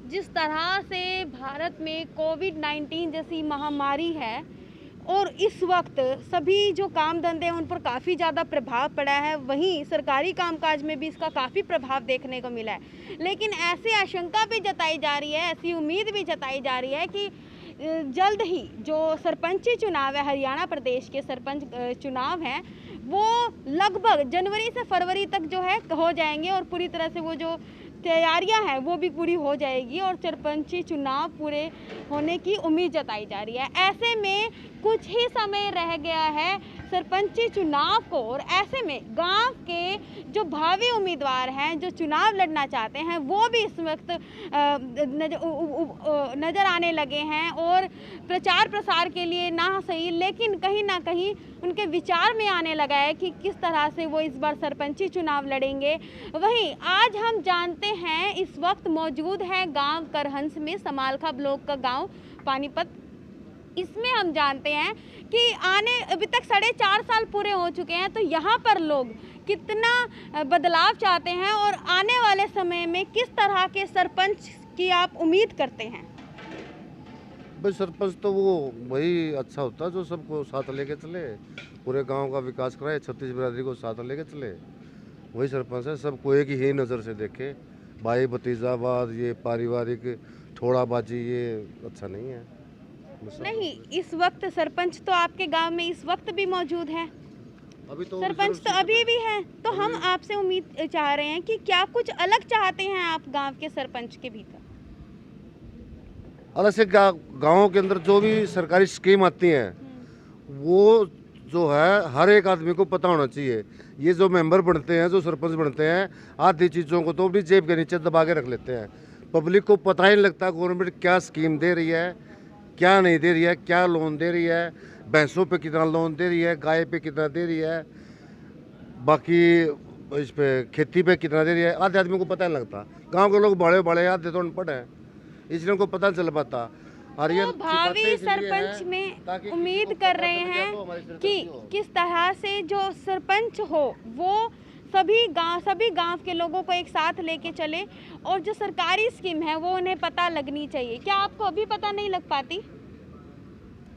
जिस तरह से भारत में कोविड-19 जैसी महामारी है और इस वक्त सभी जो काम धंधे हैं उन पर काफ़ी ज़्यादा प्रभाव पड़ा है, वहीं सरकारी कामकाज में भी इसका काफ़ी प्रभाव देखने को मिला है। लेकिन ऐसी आशंका भी जताई जा रही है, ऐसी उम्मीद भी जताई जा रही है कि जल्द ही जो सरपंची चुनाव है, हरियाणा प्रदेश के सरपंच चुनाव हैं, वो लगभग जनवरी से फरवरी तक जो है हो जाएंगे और पूरी तरह से वो जो तैयारियां हैं वो भी पूरी हो जाएगी और सरपंची चुनाव पूरे होने की उम्मीद जताई जा रही है। ऐसे में कुछ ही समय रह गया है सरपंची चुनाव को और ऐसे में गांव के जो भावी उम्मीदवार हैं जो चुनाव लड़ना चाहते हैं वो भी इस वक्त नज़र आने लगे हैं और प्रचार प्रसार के लिए ना सही लेकिन कहीं ना कहीं उनके विचार में आने लगा है कि किस तरह से वो इस बार सरपंची चुनाव लड़ेंगे। वहीं आज हम जानते हैं इस वक्त मौजूद है गांव करहंस में, समालखा ब्लॉक का गांव पानीपत। इसमें हम जानते हैं कि अभी तक 4.5 साल पूरे हो चुके हैं, तो यहाँ पर लोग कितना बदलाव चाहते हैं और आने वाले समय में किस तरह के सरपंच की आप उम्मीद करते हैं? भाई सरपंच तो वो वही अच्छा होता है जो सबको साथ लेके चले, पूरे गांव का विकास कराए, छत्तीस बिरादरी को साथ लेके चले, वही सरपंच है। सबको एक ही नज़र से देखे, भाई भतीजावाद, ये पारिवारिक ठोड़ाबाजी, ये अच्छा नहीं है। नहीं, इस वक्त सरपंच तो आपके गांव में इस वक्त भी मौजूद है, अभी तो सरपंच तो अभी भी है, तो हम आपसे उम्मीद चाह रहे हैं कि क्या कुछ अलग चाहते हैं आप गांव के सरपंच के भीतर? अलग से गाँव के अंदर जो भी सरकारी स्कीम आती हैं वो जो है हर एक आदमी को पता होना चाहिए। ये जो मेंबर बनते हैं, जो सरपंच बनते हैं, आधी चीज़ों को तो अपनी जेब के नीचे दबा के रख लेते हैं। पब्लिक को पता ही नहीं लगता गवर्नमेंट क्या स्कीम दे रही है, क्या नहीं दे रही है, क्या लोन दे रही है, भैंसों पे कितना लोन दे रही है, गाय पे कितना दे रही है, बाकी इस पे खेती पे कितना दे रही है। आधे आदमी को पता नहीं लगता। गांव के लोग बड़े बड़े आधे तो अनपढ़ हैं, इसलिए उनको पता नहीं चल पाता। और ये भावी सरपंच में उम्मीद कर रहे हैं कि किस तरह से जो सरपंच हो वो सभी गांव के लोगों को एक साथ लेके चले और जो सरकारी स्कीम है वो उन्हें पता लगनी चाहिए। क्या आपको अभी पता नहीं लग पाती?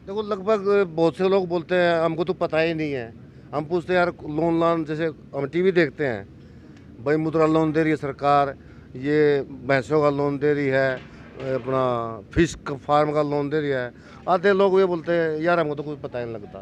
देखो, लगभग बहुत से लोग बोलते हैं हमको तो पता ही नहीं है। हम पूछते हैं यार लोन जैसे हम टीवी देखते हैं, भाई मुद्रा लोन दे रही है सरकार, ये भैंसों का लोन दे रही है, अपना फिश फार्म का लोन दे रही है। आधे लोग ये बोलते हैं यार हमको तो कुछ पता ही नहीं लगता।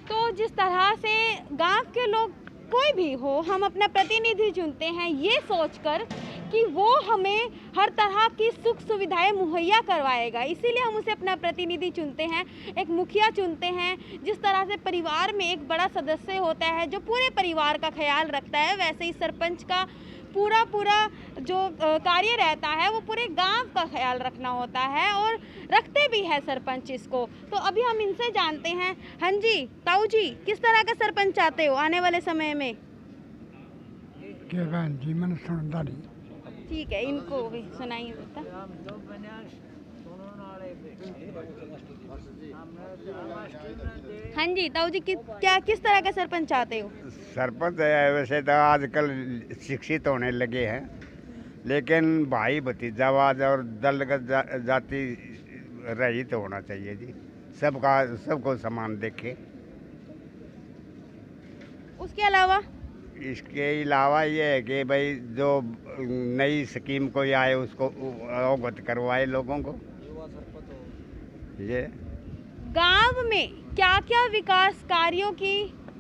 तो जिस तरह से गांव के लोग कोई भी हो, हम अपना प्रतिनिधि चुनते हैं ये सोचकर कि वो हमें हर तरह की सुख सुविधाएं मुहैया करवाएगा, इसीलिए हम उसे अपना प्रतिनिधि चुनते हैं, एक मुखिया चुनते हैं। जिस तरह से परिवार में एक बड़ा सदस्य होता है जो पूरे परिवार का ख्याल रखता है, वैसे ही सरपंच का पूरा जो कार्य रहता है वो पूरे गांव का ख्याल रखना होता है और रखते भी है सरपंच इसको। तो अभी हम इनसे जानते हैं। हाँ जी, ताऊ जी, किस तरह का सरपंच चाहते हो आने वाले समय में? जी मैंने सुनता नहीं। ठीक है, इनको भी सुनाइए बेटा। हाँ जी ताऊ जी, किस तरह का सरपंच चाहते हो? सरपंच वैसे तो आजकल शिक्षित होने लगे हैं, लेकिन भाई भतीजावाद और दलगत जाति रहित होना चाहिए जी। सबको समान देखे। उसके अलावा? इसके अलावा ये है कि भाई जो नई स्कीम कोई आए उसको अवगत करवाए लोगों को। ये गांव में क्या क्या विकास कार्यों की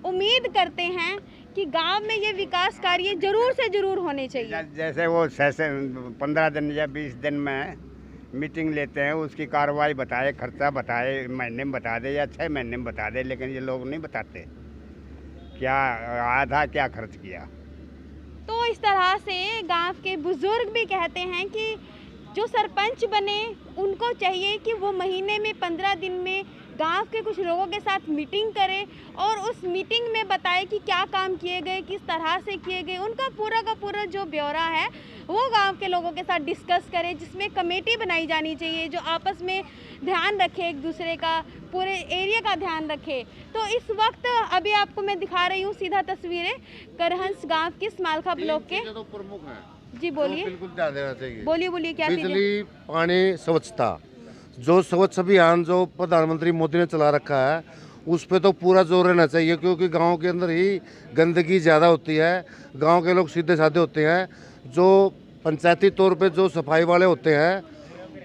उम्मीद करते हैं कि गांव में ये विकास कार्य जरूर से जरूर होने चाहिए? जैसे वो 15 दिन या 20 दिन में मीटिंग लेते हैं, उसकी कार्रवाई बताए, खर्चा बताए, महीने में बता दे या 6 महीने में बता दे, लेकिन ये लोग नहीं बताते क्या आया था, क्या खर्च किया। तो इस तरह से गांव के बुजुर्ग भी कहते हैं कि जो सरपंच बने उनको चाहिए कि वो महीने में 15 दिन में गांव के कुछ लोगों के साथ मीटिंग करे और उस मीटिंग में बताए कि क्या काम किए गए, किस तरह से किए गए, उनका पूरा का पूरा जो ब्यौरा है वो गांव के लोगों के साथ डिस्कस करे, जिसमें कमेटी बनाई जानी चाहिए जो आपस में ध्यान रखे, एक दूसरे का, पूरे एरिया का ध्यान रखे। तो इस वक्त अभी आपको मैं दिखा रही हूँ सीधा तस्वीरें करहंस गांव की समालखा ब्लॉक के। तो प्रमुख है जी तो बोलिए बिल्कुल ध्यान देना चाहिए। बोलिए बोलिए क्या चीज़ है? बिजली, पानी, स्वच्छता, जो स्वच्छ अभियान जो प्रधानमंत्री मोदी ने चला रखा है उस पे तो पूरा जोर रहना चाहिए, क्योंकि गांव के अंदर ही गंदगी ज़्यादा होती है। गांव के लोग सीधे साधे होते हैं। जो पंचायती तौर पे जो सफाई वाले होते हैं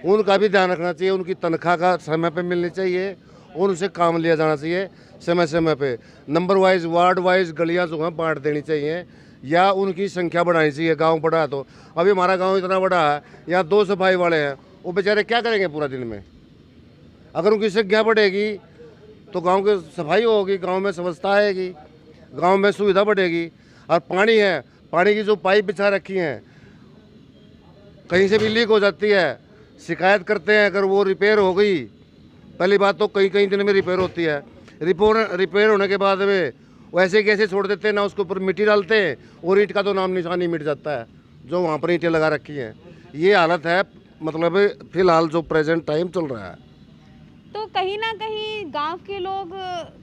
उनका भी ध्यान रखना चाहिए, उनकी तनख्वाह का समय पे मिलनी चाहिए और उनसे काम लिया जाना चाहिए समय समय पे। नंबर वाइज, वार्ड वाइज गलियां जो हैं बांट देनी चाहिए या उनकी संख्या बढ़ानी चाहिए। गांव बड़ा है तो अभी हमारा गांव इतना बड़ा है, यहाँ 2 सफाई वाले हैं, वो बेचारे क्या करेंगे पूरा दिन में। अगर उनकी संख्या बढ़ेगी तो गांव की सफाई होगी, गांव में स्वच्छता आएगी, गांव में सुविधा बढ़ेगी। और पानी है, पानी की जो पाइप बिछा रखी हैं कहीं से भी लीक हो जाती है, शिकायत करते हैं, अगर वो रिपेयर हो गई, पहली बात तो कई कई दिन में रिपेयर होती है, रिपेयर होने के बाद में वो ऐसे कैसे छोड़ देते हैं, ना उसके ऊपर मिट्टी डालते हैं और ईंट का तो नाम निशान ही मिट जाता है जो वहाँ पर ईंटें लगा रखी हैं। ये हालत है मतलब फिलहाल जो प्रेजेंट टाइम चल रहा है। तो कहीं ना कहीं गांव के लोग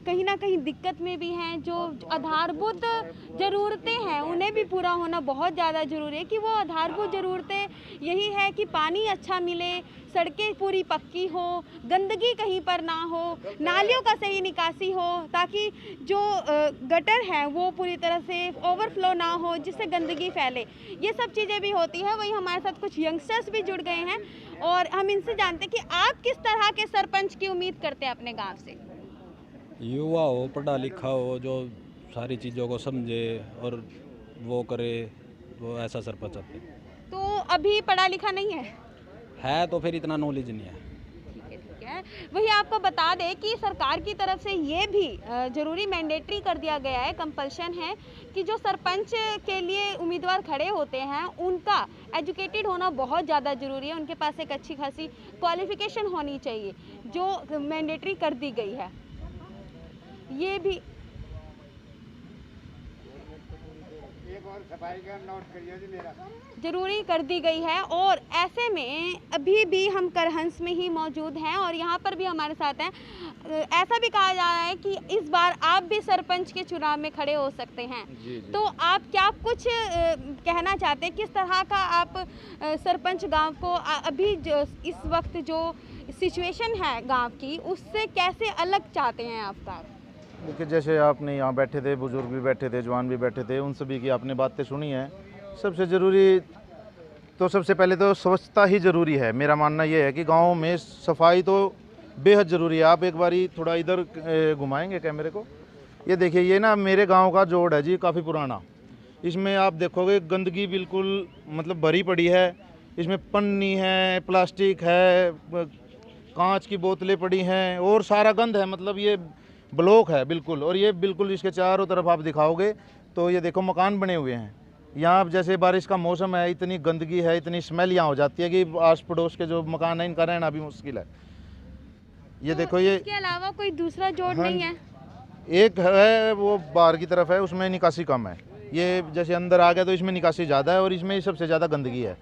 कहीं ना कहीं दिक्कत में भी हैं। जो आधारभूत ज़रूरतें हैं उन्हें भी पूरा होना बहुत ज़्यादा ज़रूरी है। कि वो आधारभूत ज़रूरतें यही है कि पानी अच्छा मिले, सड़कें पूरी पक्की हो, गंदगी कहीं पर ना हो, नालियों का सही निकासी हो, ताकि जो गटर है वो पूरी तरह से ओवरफ्लो ना हो जिससे गंदगी फैले। ये सब चीज़ें भी होती है। वही हमारे साथ कुछ यंगस्टर्स भी जुड़ गए हैं और हम इनसे जानते हैं कि आप किस तरह के सरपंच की उम्मीद करते हैं अपने गांव से। युवा हो, पढ़ा लिखा हो, जो सारी चीज़ों को समझे और वो करे, वो ऐसा सरपंच चाहते हैं। तो अभी पढ़ा लिखा नहीं है तो फिर इतना नॉलेज नहीं है। ठीक है। वही आपको बता दें कि सरकार की तरफ से ये भी जरूरी मैंडेटरी कर दिया गया है, कंपल्शन है कि जो सरपंच के लिए उम्मीदवार खड़े होते हैं उनका एजुकेटेड होना बहुत ज़्यादा ज़रूरी है। उनके पास एक अच्छी खासी क्वालिफिकेशन होनी चाहिए, जो मैंडेटरी कर दी गई है। ये भी एक और सफाई का नोट करिए जी मेरा, ज़रूरी कर दी गई है। और ऐसे में अभी भी हम करहंस में ही मौजूद हैं और यहाँ पर भी हमारे साथ हैं। ऐसा भी कहा जा रहा है कि इस बार आप भी सरपंच के चुनाव में खड़े हो सकते हैं। जी। तो आप क्या कुछ कहना चाहते हैं, किस तरह का आप सरपंच गांव को अभी जो इस वक्त जो सिचुएशन है गांव की उससे कैसे अलग चाहते हैं आपका? देखिए, जैसे आपने यहाँ बैठे थे, बुजुर्ग भी बैठे थे, जवान भी बैठे थे, उन सभी की आपने बातें सुनी है। सबसे ज़रूरी तो सबसे पहले तो स्वच्छता ही ज़रूरी है। मेरा मानना ये है कि गांव में सफाई तो बेहद ज़रूरी है। आप एक बारी थोड़ा इधर घुमाएंगे कैमरे को। ये देखिए, ये ना मेरे गांव का जोड़ है जी, काफ़ी पुराना। इसमें आप देखोगे गंदगी बिल्कुल मतलब भरी पड़ी है। इसमें पन्नी है, प्लास्टिक है, कांच की बोतलें पड़ी हैं और सारा गंद है। मतलब ये ब्लॉक है बिल्कुल। और ये बिल्कुल इसके चारों तरफ आप दिखाओगे तो ये देखो मकान बने हुए हैं। यहाँ जैसे बारिश का मौसम है, इतनी गंदगी है, इतनी स्मेल यहाँ हो जाती है कि आस पड़ोस के जो मकान है इनका रहना भी मुश्किल है। ये तो देखो, ये इसके अलावा कोई दूसरा जोड़ नहीं है? एक है वो बाहर की तरफ है, उसमें निकासी कम है। ये जैसे अंदर आ गया तो इसमें निकासी ज़्यादा है और इसमें सबसे ज़्यादा गंदगी है।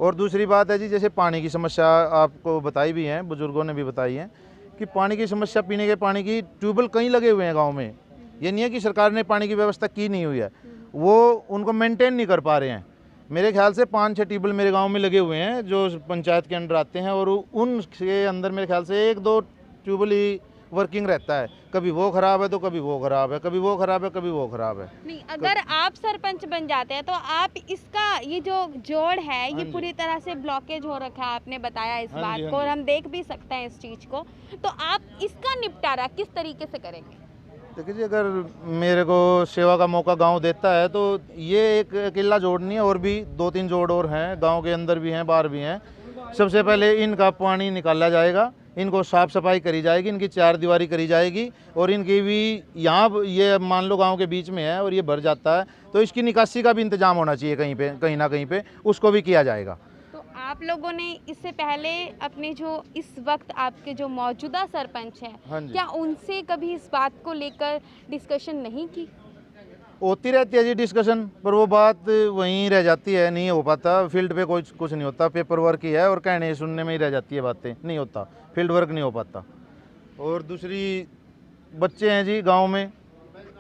और दूसरी बात है जी, जैसे पानी की समस्या आपको बताई भी है, बुजुर्गों ने भी बताई है कि पानी की समस्या, पीने के पानी की ट्यूबवेल कहीं लगे हुए हैं गांव में। ये नहीं है कि सरकार ने पानी की व्यवस्था की नहीं हुई है, वो उनको मेंटेन नहीं कर पा रहे हैं। मेरे ख्याल से 5-6 ट्यूबवेल मेरे गांव में लगे हुए हैं जो पंचायत के अंडर आते हैं और उनके अंदर मेरे ख्याल से 1-2 ट्यूबवेल ही वर्किंग रहता है। कभी वो ख़राब है तो कभी वो ख़राब है, कभी वो ख़राब है, कभी वो ख़राब है। नहीं, अगर आप सरपंच बन जाते हैं तो आप इसका ये जो जोड़ है ये पूरी तरह से ब्लॉकेज हो रखा है, आपने बताया इस बात को और हम देख भी सकते हैं इस चीज़ को। तो आप इसका निपटारा किस तरीके से करेंगे? देखिए जी, अगर मेरे को सेवा का मौका गांव देता है तो ये एक अकेला जोड़ नहीं है, और भी 2-3 जोड़ और हैं, गांव के अंदर भी हैं, बाहर भी हैं। सबसे पहले इनका पानी निकाला जाएगा, इनको साफ़ सफाई करी जाएगी, इनकी 4 दीवारी करी जाएगी और इनकी भी यहाँ ये मान लो गांव के बीच में है और ये भर जाता है तो इसकी निकासी का भी इंतजाम होना चाहिए कहीं पे, कहीं ना कहीं पे उसको भी किया जाएगा। तो आप लोगों ने इससे पहले अपने जो इस वक्त आपके जो मौजूदा सरपंच हाँ हैं, जी। क्या उनसे कभी इस बात को लेकर डिस्कशन नहीं की? होती रहती है जी डिस्कशन, पर वो बात वहीं रह जाती है, नहीं हो पाता। फील्ड पे कुछ नहीं होता, पेपर वर्क ही है और कहने सुनने में ही रह जाती है, बातें नहीं होता, फील्ड वर्क नहीं हो पाता। और दूसरी, बच्चे हैं जी गांव में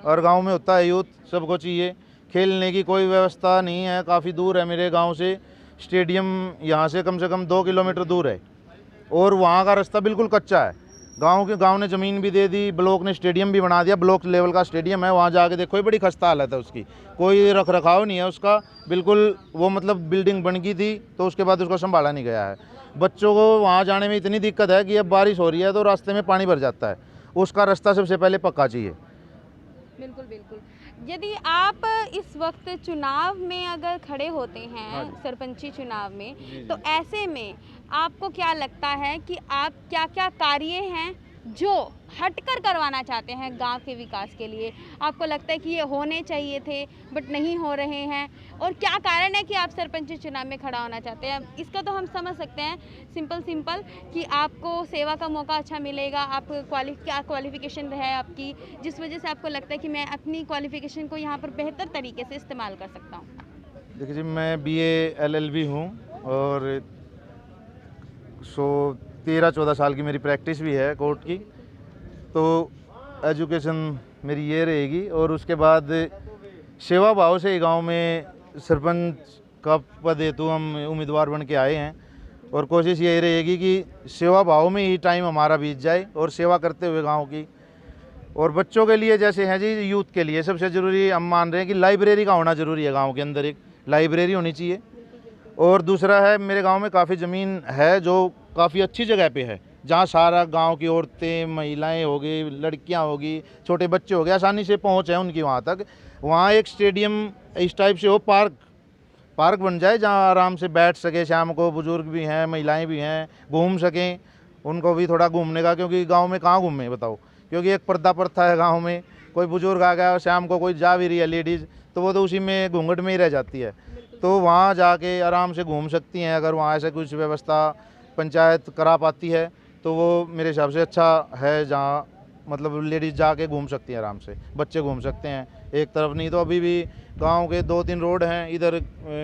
और गांव में होता है यूथ, सबको चाहिए खेलने की कोई व्यवस्था नहीं है, काफ़ी दूर है मेरे गांव से स्टेडियम, यहाँ से कम 2 किलोमीटर दूर है और वहाँ का रास्ता बिल्कुल कच्चा है। गांव ने ज़मीन भी दे दी, ब्लॉक ने स्टेडियम भी बना दिया, ब्लॉक लेवल का स्टेडियम है, वहाँ जाके देखो बड़ी खस्ता हालत है उसकी, कोई रख रखाव नहीं है उसका बिल्कुल। वो मतलब बिल्डिंग बन गई थी तो उसके बाद उसको संभाला नहीं गया है। बच्चों को वहाँ जाने में इतनी दिक्कत है कि अब बारिश हो रही है तो रास्ते में पानी भर जाता है, उसका रास्ता सबसे पहले पक्का चाहिए। बिल्कुल बिल्कुल। यदि आप इस वक्त चुनाव में अगर खड़े होते हैं, सरपंची चुनाव में, तो ऐसे में आपको क्या लगता है कि आप क्या क्या कार्य हैं जो हटकर करवाना चाहते हैं गांव के विकास के लिए? आपको लगता है कि ये होने चाहिए थे बट नहीं हो रहे हैं, और क्या कारण है कि आप सरपंची चुनाव में खड़ा होना चाहते हैं? इसका तो हम समझ सकते हैं सिंपल कि आपको सेवा का मौका अच्छा मिलेगा, आप क्या क्वालिफिकेशन है आपकी, जिस वजह से आपको लगता है कि मैं अपनी क्वालिफिकेशन को यहाँ पर बेहतर तरीके से इस्तेमाल कर सकता हूँ। देखिए जी, मैं BA LLB हूँ और 13-14 साल की मेरी प्रैक्टिस भी है कोर्ट की, तो एजुकेशन मेरी ये रहेगी। और उसके बाद सेवा भाव से गांव में सरपंच का पद हेतु हम उम्मीदवार बन के आए हैं और कोशिश यही रहेगी कि सेवा भाव में ही टाइम हमारा बीत जाए और सेवा करते हुए गांव की। और बच्चों के लिए जैसे हैं जी, यूथ के लिए सबसे ज़रूरी हम मान रहे हैं कि लाइब्रेरी का होना ज़रूरी है, गाँव के अंदर एक लाइब्रेरी होनी चाहिए। और दूसरा है, मेरे गांव में काफ़ी ज़मीन है जो काफ़ी अच्छी जगह पे है, जहां सारा गांव की औरतें, महिलाएं होगी, लड़कियां होगी, छोटे बच्चे हो गए, आसानी से पहुंच है उनकी वहां तक। वहां एक स्टेडियम इस टाइप से हो, पार्क बन जाए जहां आराम से बैठ सके, शाम को बुजुर्ग भी हैं, महिलाएं भी हैं, घूम सकें, उनको भी थोड़ा घूमने का, क्योंकि गाँव में कहाँ घूमें बताओ, क्योंकि एक पर्दा प्रथा है गाँव में। कोई बुजुर्ग आ गया, शाम को कोई जा भी रही है लेडीज़, तो वो तो उसी में घूंघट में ही रह जाती है, तो वहाँ जाके आराम से घूम सकती हैं। अगर वहाँ ऐसे कुछ व्यवस्था पंचायत करा पाती है तो वो मेरे हिसाब से अच्छा है, जहाँ मतलब लेडीज़ जाके घूम सकती हैं आराम से, बच्चे घूम सकते हैं एक तरफ। नहीं तो अभी भी गांव के 2-3 रोड हैं, इधर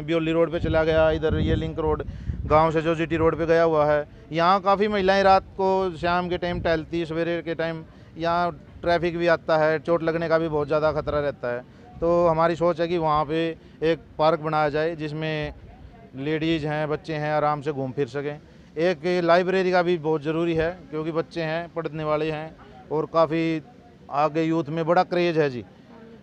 ब्योली रोड पे चला गया, इधर ये लिंक रोड गांव से जो GT रोड पे गया हुआ है। यहाँ काफ़ी महिलाएं रात को शाम के टाइम टहलती, सवेरे के टाइम यहाँ ट्रैफिक भी आता है, चोट लगने का भी बहुत ज़्यादा खतरा रहता है। तो हमारी सोच है कि वहाँ पे एक पार्क बनाया जाए जिसमें लेडीज़ हैं, बच्चे हैं, आराम से घूम फिर सकें। एक लाइब्रेरी का भी बहुत ज़रूरी है, क्योंकि बच्चे हैं, पढ़ने वाले हैं और काफ़ी आगे यूथ में बड़ा क्रेज़ है जी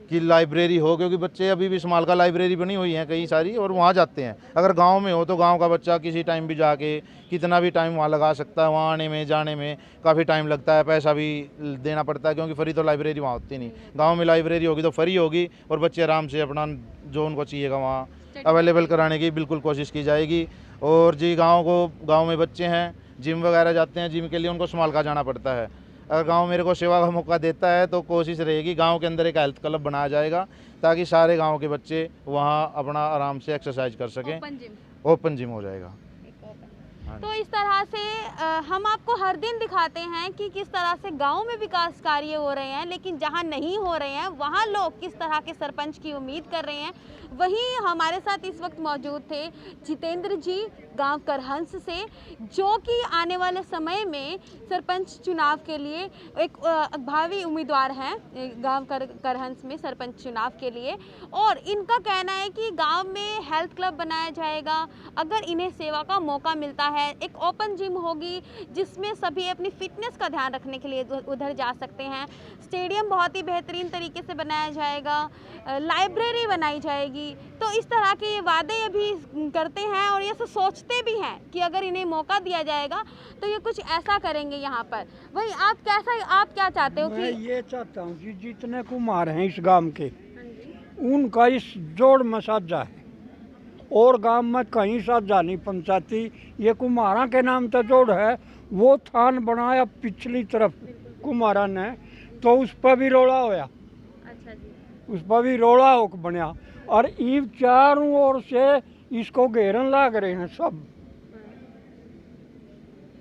कि लाइब्रेरी हो, क्योंकि बच्चे अभी भी स्माल का लाइब्रेरी बनी हुई हैं कई सारी और वहाँ जाते हैं। अगर गांव में हो तो गांव का बच्चा किसी टाइम भी जाके कितना भी टाइम वहाँ लगा सकता है, वहाँ आने में जाने में काफ़ी टाइम लगता है, पैसा भी देना पड़ता है, क्योंकि फ्री तो लाइब्रेरी वहाँ होती नहीं। गाँव में लाइब्रेरी होगी तो फ्री होगी और बच्चे आराम से अपना जो उनको चाहिएगा वहाँ अवेलेबल कराने की बिल्कुल कोशिश की जाएगी। और जी गाँव में बच्चे हैं, जिम वगैरह जाते हैं, जिम के लिए उनको स्माल का जाना पड़ता है। अगर गांव मेरे को सेवा का मौका देता है तो कोशिश रहेगी गांव के अंदर एक हेल्थ क्लब बनाया जाएगा, ताकि सारे गांव के बच्चे वहां अपना आराम से एक्सरसाइज कर सकें। ओपन जिम हो जाएगा। तो इस तरह से हम आपको हर दिन दिखाते हैं कि किस तरह से गांव में विकास कार्य हो रहे हैं, लेकिन जहां नहीं हो रहे हैं वहां लोग किस तरह के सरपंच की उम्मीद कर रहे हैं। वहीं हमारे साथ इस वक्त मौजूद थे जितेंद्र जी गांव करहंस से, जो कि आने वाले समय में सरपंच चुनाव के लिए एक भावी उम्मीदवार हैं गांव करहंस में सरपंच चुनाव के लिए। और इनका कहना है कि गांव में हेल्थ क्लब बनाया जाएगा, अगर इन्हें सेवा का मौका मिलता है, एक ओपन जिम होगी जिसमें सभी अपनी फिटनेस का ध्यान रखने के लिए उधर जा सकते हैं, स्टेडियम बहुत ही बेहतरीन तरीके से बनाया जाएगा, लाइब्रेरी बनाई जाएगी। तो इस तरह के ये वादे अभी करते हैं और ये सोचते भी हैं कि अगर इन्हें मौका दिया जाएगा तो ये कुछ ऐसा करेंगे यहाँ पर। वही आप क्या चाहते हो? मैं ये चाहता हूँ कि जितने कुम्हार हैं इस गांव के, उनका इस जोड़ में साझा है और गांव में कहीं साझा नहीं पंचायती, ये कुम्हारा के नाम से जोड़ है। वो थान बनाया पिछली तरफ कुम्हारा ने, तो उस पर भी रोड़ा होया। अच्छा जी। उस पर भी रोड़ा हो बनया और ईव चारों ओर से इसको घेरन लाग रहे हैं सब।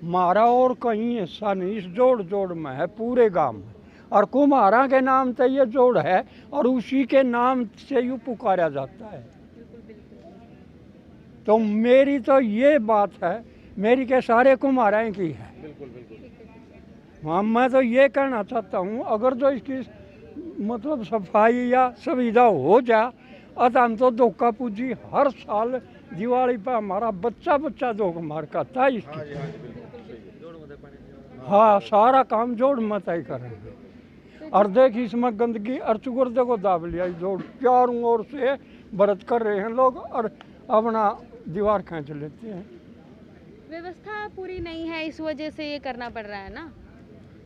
मारा और कहीं ऐसा नहीं, इस जोड़ में है पूरे गांव में, और कुम्हारा के नाम से ये जोड़ है और उसी के नाम से यूँ पुकारा जाता है। तो मेरी तो ये बात है, मेरी के सारे कुम्हारा की है। हाँ, मैं तो ये कहना चाहता हूँ, अगर जो इसकी मतलब सफाई या सुविधा हो जाए, अतः हम तो धोखा पूजी हर साल दिवाली पर हमारा बच्चा बच्चा धोखा मार खाता है इसकी। हाँ, सारा काम जोड़ मत ही कर रहे हैं। और देख इसमें गंदगी अर्चुगुर्दे को दाब लिया, जोड़ चारों ओर से व्रत कर रहे हैं लोग और अपना दीवार खींच लेते हैं। व्यवस्था पूरी नहीं है, इस वजह से ये करना पड़ रहा है ना।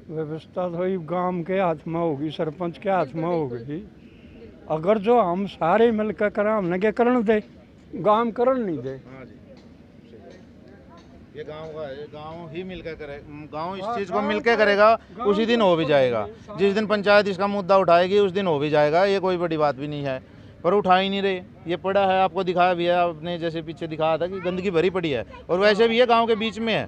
व्यवस्था तो ही गांव के हाथ में होगी, सरपंच के हाथ में होगी। अगर जो हम सारे मिलकर करें, हमने क्या करण दे, गांव करण नहीं दे। ये गांव का है, गांव ही मिलकर करे, गांव इस चीज़ को मिलकर करेगा, उसी दिन हो भी जाएगा। जिस दिन पंचायत इसका मुद्दा उठाएगी उस दिन हो भी जाएगा, ये कोई बड़ी बात भी नहीं है। पर उठा ही नहीं रहे, ये पड़ा है, आपको दिखाया भी है, आपने जैसे पीछे दिखाया था कि गंदगी भरी पड़ी है। और वैसे भी ये गाँव के बीच में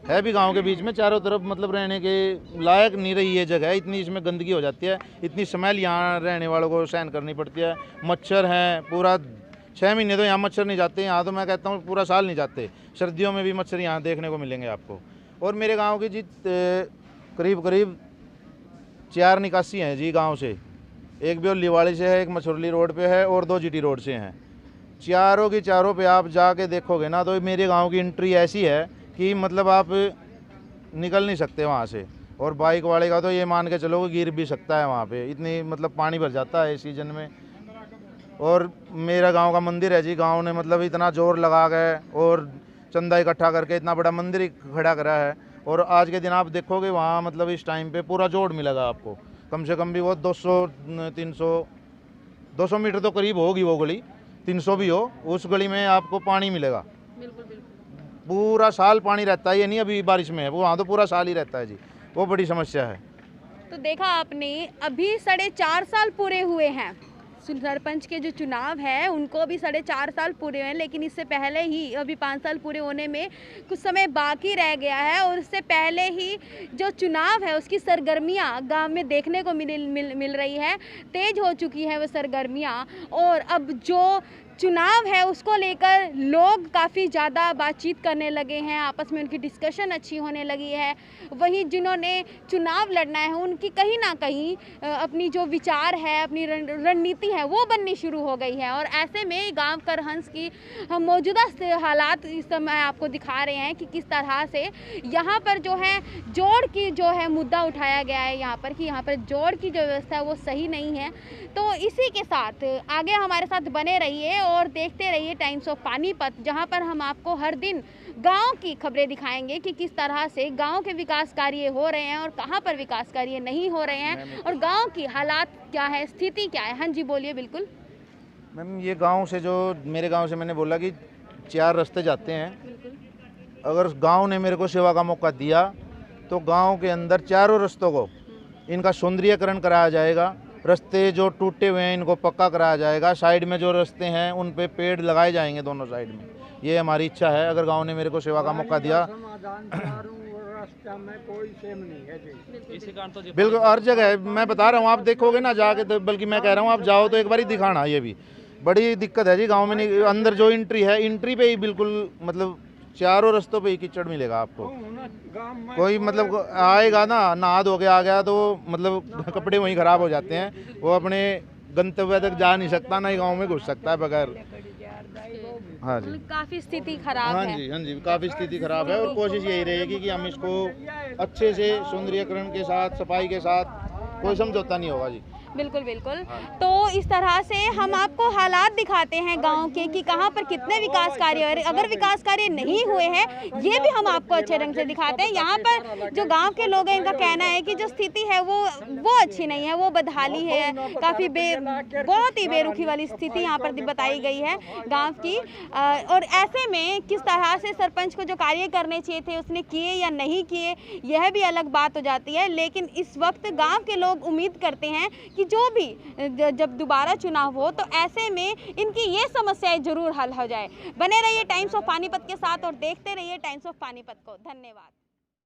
है भी गांव के बीच में, चारों तरफ मतलब रहने के लायक नहीं रही ये जगह, इतनी इसमें गंदगी हो जाती है, इतनी स्मेल यहाँ रहने वालों को सहन करनी पड़ती है। मच्छर हैं, पूरा 6 महीने तो यहाँ मच्छर नहीं जाते, यहाँ तो मैं कहता हूँ पूरा साल नहीं जाते। सर्दियों में भी मच्छर यहाँ देखने को मिलेंगे आपको। और मेरे गांव की जी करीब 4 निकासी हैं जी गांव से, एक ब्योलीवाड़ी से है, एक मछुरली रोड पे है और 2 जीटी रोड से हैं। चारों की चारों पे आप जाके देखोगे ना तो मेरे गांव की एंट्री ऐसी है कि मतलब आप निकल नहीं सकते वहाँ से। और बाइक वाले का तो ये मान के चलो गिर भी सकता है वहाँ पे, इतनी मतलब पानी भर जाता है इस सीजन में। और मेरा गांव का मंदिर है जी, गांव ने मतलब इतना जोर लगा के और चंदा इकट्ठा करके इतना बड़ा मंदिर ही खड़ा करा है। और आज के दिन आप देखोगे वहाँ मतलब इस टाइम पे पूरा जोड़ मिलेगा आपको, कम से कम भी वो 200 मीटर तो करीब होगी वो गली, 300 भी हो, उस गली में आपको पानी मिलेगा। पूरा साल पानी रहता है, ये नहीं अभी बारिश में है, वो वहाँ तो पूरा साल ही रहता है जी, वो बड़ी समस्या है। तो देखा आपने, अभी 4.5 साल पूरे हुए हैं, सरपंच के जो चुनाव है उनको भी 4.5 साल पूरे हुए हैं, लेकिन इससे पहले ही अभी 5 साल पूरे होने में कुछ समय बाकी रह गया है। और उससे पहले ही जो चुनाव है उसकी सरगर्मियां गांव में देखने को मिल रही है, तेज हो चुकी है वो सरगर्मियां। और अब जो चुनाव है उसको लेकर लोग काफ़ी ज़्यादा बातचीत करने लगे हैं, आपस में उनकी डिस्कशन अच्छी होने लगी है। वहीं जिन्होंने चुनाव लड़ना है उनकी कहीं ना कहीं अपनी जो विचार है, अपनी रणनीति है वो बननी शुरू हो गई है। और ऐसे में गांव करहंस की हम मौजूदा हालात इस समय आपको दिखा रहे हैं कि किस तरह से यहाँ पर जो है जोड़ की जो है मुद्दा उठाया गया है यहाँ पर, कि यहाँ पर जोड़ की जो व्यवस्था है वो सही नहीं है। तो इसी के साथ आगे हमारे साथ बने रहिए और देखते रहिए टाइम्स ऑफ पानीपत, जहां पर हम आपको हर दिन गांव की खबरें दिखाएंगे कि किस तरह से गांव के विकास कार्य हो रहे हैं और कहां पर विकास कार्य नहीं हो रहे हैं और गांव की हालात क्या है, स्थिति क्या है। हाँ जी बोलिए। बिल्कुल मैम, ये गांव से जो मेरे गांव से मैंने बोला कि 4 रास्ते जाते हैं, अगर गांव ने मेरे को सेवा का मौका दिया तो गांव के अंदर चारों रास्तों को इनका सौंदर्यीकरण कराया जाएगा। रास्ते जो टूटे हुए हैं इनको पक्का कराया जाएगा। साइड में जो रास्ते हैं उन पे पेड़ लगाए जाएंगे दोनों साइड में। ये हमारी इच्छा है, अगर गांव ने मेरे को सेवा का मौका दिया। बिल्कुल हर जगह मैं बता रहा हूँ, आप देखोगे ना जाके तो, बल्कि मैं कह रहा हूँ आप जाओ तो एक बार ही दिखाना। ये भी बड़ी दिक्कत है जी गाँव में, नहीं अंदर जो एंट्री है, एंट्री पे ही बिल्कुल मतलब चारों रास्तों पे ही कीचड़ मिलेगा आपको। कोई मतलब आएगा ना नहा धो के आ गया तो मतलब कपड़े वहीं ख़राब हो जाते हैं, वो अपने गंतव्य तक जा नहीं सकता, ना ही गांव में घुस सकता है बगैर। हाँ जी, काफ़ी स्थिति खराब है। हाँ जी, काफ़ी स्थिति खराब है। और कोशिश यही रहेगी कि हम इसको अच्छे से सौंदर्यीकरण के साथ, सफाई के साथ, कोई समझौता नहीं होगा जी। बिल्कुल बिल्कुल। तो इस तरह से हम आपको हालात दिखाते हैं गांव के कि कहां पर कितने विकास कार्य हो रहे हैं। अगर विकास कार्य नहीं हुए हैं ये भी हम आपको अच्छे रंग से दिखाते हैं। यहाँ पर जो गांव के लोग हैं इनका कहना है कि जो स्थिति है वो अच्छी नहीं है, वो बदहाली है, काफ़ी बहुत ही बेरुखी वाली स्थिति यहाँ पर बताई गई है गाँव की। और ऐसे में किस तरह से सरपंच को जो कार्य करने चाहिए थे उसने किए या नहीं किए, यह भी अलग बात हो जाती है। लेकिन इस वक्त गाँव के लोग उम्मीद करते हैं कि जो भी जब दोबारा चुनाव हो तो ऐसे में इनकी ये समस्याएं जरूर हल हो जाए। बने रहिए टाइम्स ऑफ पानीपत के साथ और देखते रहिए टाइम्स ऑफ पानीपत को। धन्यवाद।